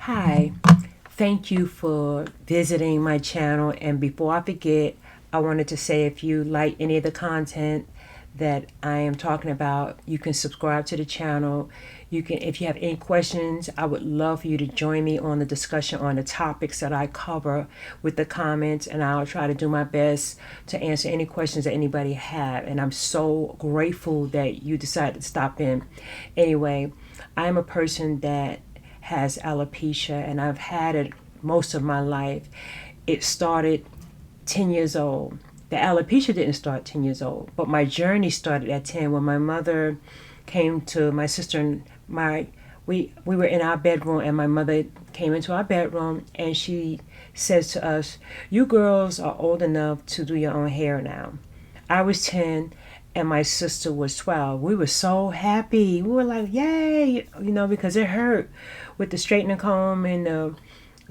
Hi, thank you for visiting my channel. And before I forget, I wanted to say if you like any of the content that I am talking about, you can subscribe to the channel. You can, if you have any questions, I would love for you to join me on the discussion on the topics that I cover with the comments, and I'll try to do my best to answer any questions that anybody have. And I'm so grateful that you decided to stop in. Anyway, I'm a person that has alopecia, and I've had it most of my life. It started 10 years old. The alopecia didn't start 10 years old, but my journey started at 10 when my mother came to my sister and we were in our bedroom, and my mother came into our bedroom and she says to us, "You girls are old enough to do your own hair now." I was 10 and my sister was 12. We were so happy. We were like, "Yay," because it hurt with the straightening comb and the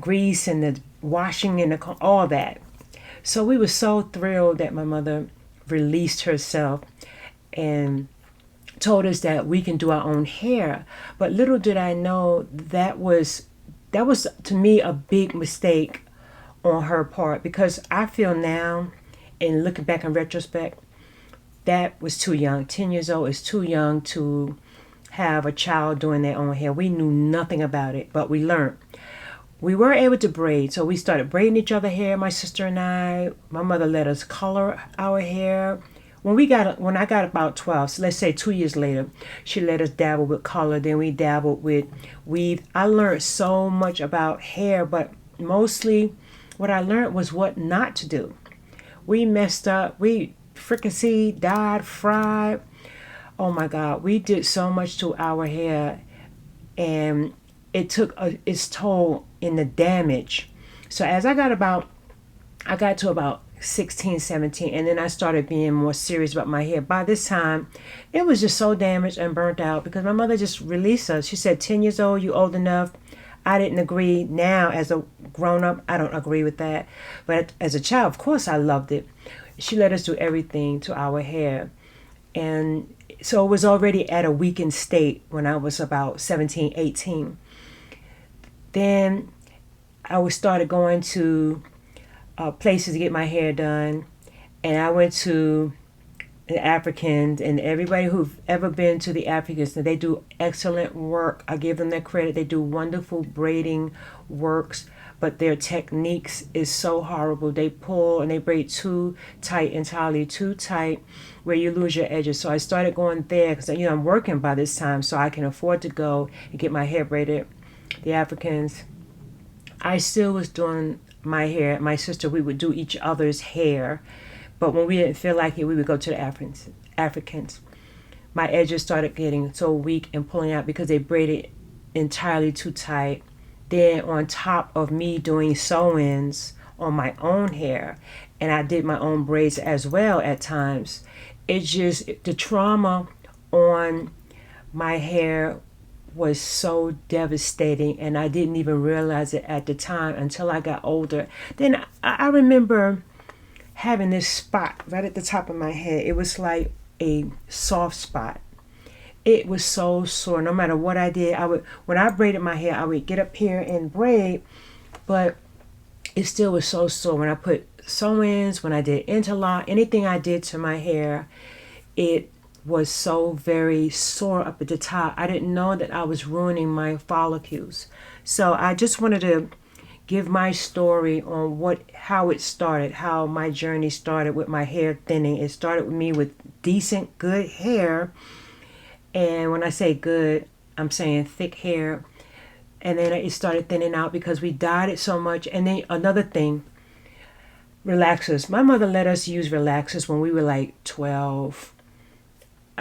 grease and the washing and all that. So we were so thrilled that my mother released herself and told us that we can do our own hair. But little did I know that was to me a big mistake on her part, because I feel now, and looking back in retrospect, that was too young. 10 years old is too young to have a child doing their own hair. We knew nothing about it, but we learned. We were able to braid, so we started braiding each other hair, my sister and I. My mother let us color our hair. When I got about 12, so let's say 2 years later, she let us dabble with color. Then we dabbled with weave. I learned so much about hair, but mostly what I learned was what not to do. We messed up. We fricasseed, dyed, fried. Oh my God, we did so much to our hair, and it took its toll in the damage. So as I got to about 16, 17, and then I started being more serious about my hair. By this time, it was just so damaged and burnt out because my mother just released us. She said, 10 years old, you old enough. I didn't agree. Now, as a grown up, I don't agree with that. But as a child, of course, I loved it. She let us do everything to our hair. And so it was already at a weakened state when I was about 17, 18. Then I started going to places to get my hair done, and I went to the Africans, and everybody who've ever been to the Africans, they do excellent work. I give them their credit. They do wonderful braiding works, but their techniques is so horrible. They pull and they braid too tight, entirely too tight, where you lose your edges. So I started going there because I'm working by this time, so I can afford to go and get my hair braided. The Africans. I still was doing my hair. My sister, we would do each other's hair, but when we didn't feel like it, we would go to the Africans. My edges started getting so weak and pulling out because they braided entirely too tight. Then on top of me doing sew-ins on my own hair, and I did my own braids as well at times, the trauma on my hair was so devastating, and I didn't even realize it at the time until I got older. Then I remember having this spot right at the top of my head. It was like a soft spot. It was so sore. No matter what I did, when I braided my hair, I would get up here and braid, but it still was so sore. When I put sew-ins, when I did interlock, anything I did to my hair, it was so very sore up at the top. I didn't know that I was ruining my follicles. So I just wanted to give my story on how it started, how my journey started with my hair thinning. It started with me with decent, good hair. And when I say good, I'm saying thick hair. And then it started thinning out because we dyed it so much. And then another thing, relaxers. My mother let us use relaxers when we were like 12.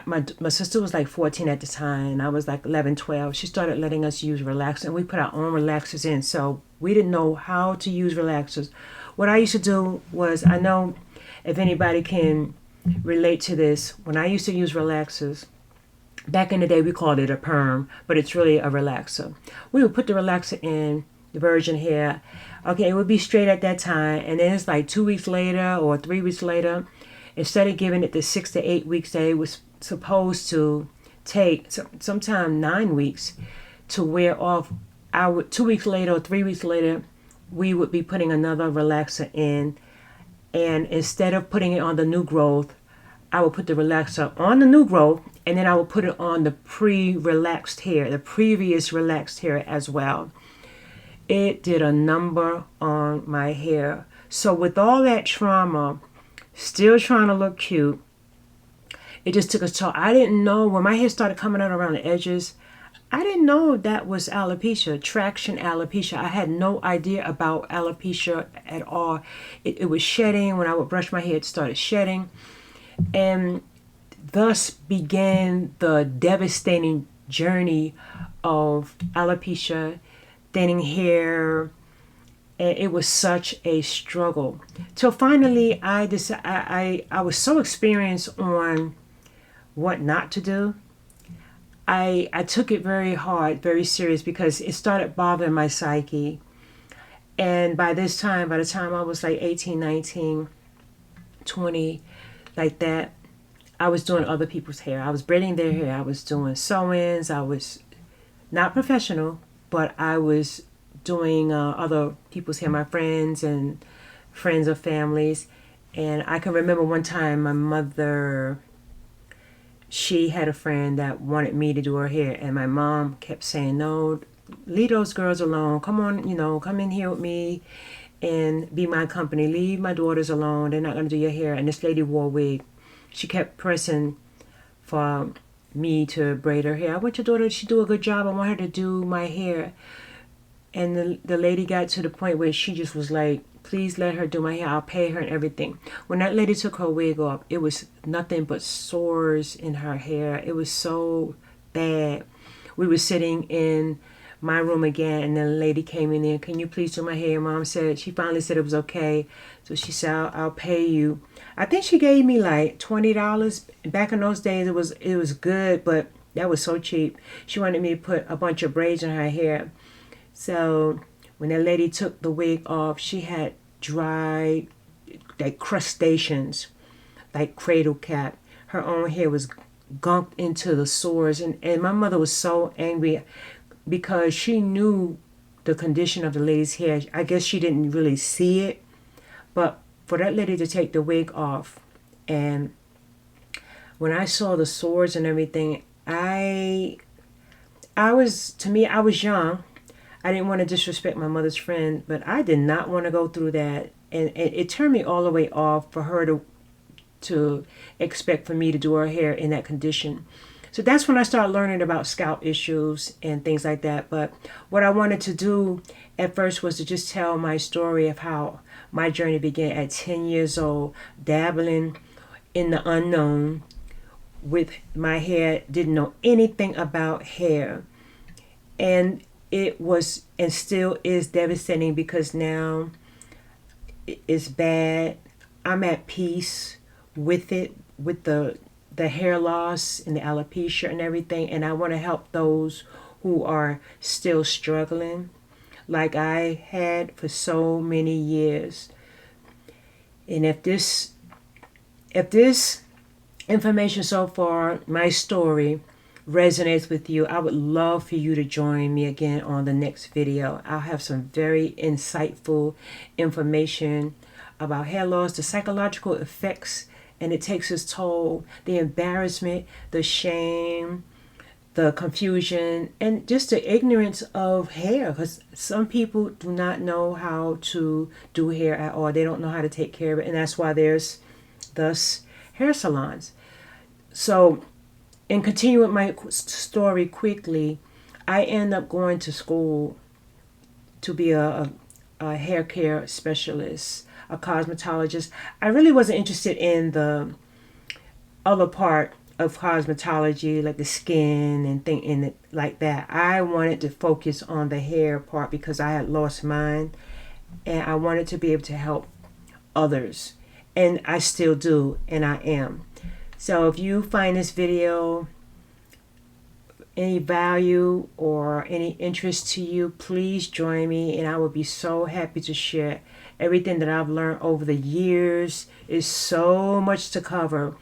My sister was like 14 at the time, and I was like 11, 12. She started letting us use relaxers, and we put our own relaxers in. So we didn't know how to use relaxers. What I used to do was, I know if anybody can relate to this, when I used to use relaxers, back in the day we called it a perm, but it's really a relaxer. We would put the relaxer in the virgin hair. Okay, it would be straight at that time, and then it's like 2 weeks later or 3 weeks later, instead of giving it the 6 to 8 weeks that it was supposed to take, sometime 9 weeks to wear off I would 2 weeks later or 3 weeks later, we would be putting another relaxer in, and instead of putting it on the new growth, I would put the relaxer on the new growth, and then I would put it on the pre-relaxed hair, the previous relaxed hair as well. It did a number on my hair. So with all that trauma, still trying to look cute, it just took a toll. I didn't know when my hair started coming out around the edges. I didn't know that was alopecia, traction alopecia. I had no idea about alopecia at all. It was shedding. When I would brush my hair, it started shedding. And thus began the devastating journey of alopecia, thinning hair, and it was such a struggle. Till finally, I was so experienced on what not to do. I took it very hard, very serious, because it started bothering my psyche. And by the time I was like 18, 19, 20, like that, I was doing other people's hair. I was braiding their hair. I was doing sew-ins. I was not professional, but I was doing other people's hair, my friends and friends of families. And I can remember one time my mother, she had a friend that wanted me to do her hair, and my mom kept saying, no, leave those girls alone. Come on, come in here with me and be my company. Leave my daughters alone. They're not going to do your hair. And this lady wore a wig. She kept pressing for me to braid her hair. I want your daughter, she do a good job. I want her to do my hair. And the lady got to the point where she just was like, please let her do my hair. I'll pay her and everything. When that lady took her wig off, it was nothing but sores in her hair. It was so bad. We were sitting in my room again, and then the lady came in there. Can you please do my hair? Mom said, she finally said it was okay. So she said, I'll pay you. I think she gave me like $20. Back in those days, it was good, but that was so cheap. She wanted me to put a bunch of braids in her hair. So when that lady took the wig off, she had dry, like crustaceans, like cradle cap. Her own hair was gunked into the sores. And my mother was so angry because she knew the condition of the lady's hair. I guess she didn't really see it. But for that lady to take the wig off, and when I saw the sores and everything, I was young. I didn't want to disrespect my mother's friend, but I did not want to go through that. And it turned me all the way off for her to expect for me to do her hair in that condition. So that's when I started learning about scalp issues and things like that. But what I wanted to do at first was to just tell my story of how my journey began at 10 years old, dabbling in the unknown with my hair, didn't know anything about hair. And it was and still is devastating because now it's bad. I'm at peace with it, with the hair loss and the alopecia and everything. And I want to help those who are still struggling like I had for so many years. And if this information so far, my story, resonates with you, I would love for you to join me again on the next video. I'll have some very insightful information about hair loss, the psychological effects, and it takes its toll, the embarrassment, the shame, the confusion, and just the ignorance of hair, because some people do not know how to do hair at all. They don't know how to take care of it, and that's why there's thus hair salons. So and continuing my story quickly, I end up going to school to be a hair care specialist, a cosmetologist. I really wasn't interested in the other part of cosmetology, like the skin and thing in it like that. I wanted to focus on the hair part because I had lost mine, and I wanted to be able to help others, and I still do, and I am. So if you find this video any value or any interest to you, please join me, and I will be so happy to share everything that I've learned over the years. Is so much to cover.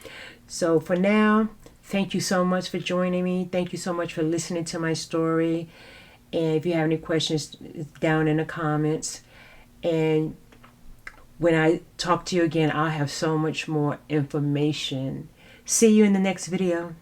So for now, thank you so much for joining me. Thank you so much for listening to my story. And if you have any questions, down in the comments. And when I talk to you again, I'll have so much more information. See you in the next video.